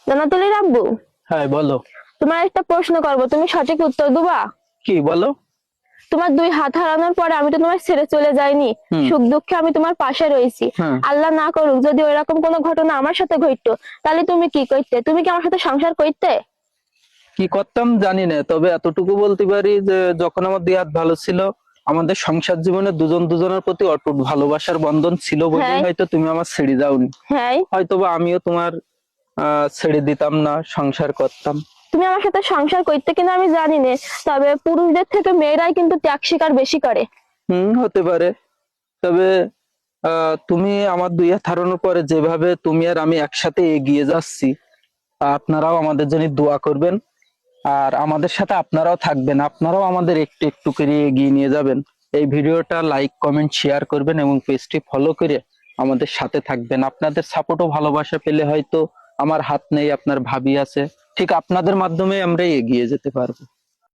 জান্নাতুলের আব্বু, হ্যাঁ বলো। তোমার একটা প্রশ্ন করবো, তুমি সঠিক উত্তর দিবা? কি বলো? তোমার দুই হাত হারানোর পরে আমি তো তোমার ছেড়ে চলে যাইনি। হুম। সুখ দুঃখে আমি তোমার পাশে রয়েছি। হ্যাঁ। আল্লাহ না করুক যদি ওইরকম কোনো ঘটনা আমার সাথে ঘটতো, তাহলে তুমি কি করতে? তুমি কি আমার সাথে সংসার করতে? কি করতাম জানি না, তবে এতটুকু বলতে পারি যে যখন আমার দুই হাত ভালো ছিল, আমাদের সংসার জীবনে দুজন দুজনের প্রতি অটুট ভালোবাসার বন্ধন ছিল বলেই হ্যাঁ। হয়তো তুমি আমার ছেড়ে যাওনি। হ্যাঁ। হয়তোবা আমিও তোমার ছেড়ে দিতাম না, সংসার করতাম। তুমি আমার সাথে সংসার করতে কিনা আমি জানি না, তবে পুরুষদের থেকে মেয়েরাই কিন্তু ত্যাগ স্বীকার বেশি করে। হতে পারে। তবে তুমি আমার দুই হাত হারানোর পরে যেভাবে তুমি আর আমি একসাথে এগিয়ে যাচ্ছি, আপনারাও আমাদের জন্য দোয়া করবেন। আর আমাদের সাথে আপনারাও থাকবেন, আপনারাও আমাদের একটু একটু করে এগিয়ে নিয়ে যাবেন। এই ভিডিওটা লাইক কমেন্ট শেয়ার করবেন এবং পেজটি ফলো করে আমাদের সাথে থাকবেন। আপনাদের সাপোর্ট ও ভালোবাসা পেলে হয়তো আমার হাত নেই, আপনার ভাবি আছে, ঠিক আপনাদের মাধ্যমে আমরা এগিয়ে যেতে পারবো।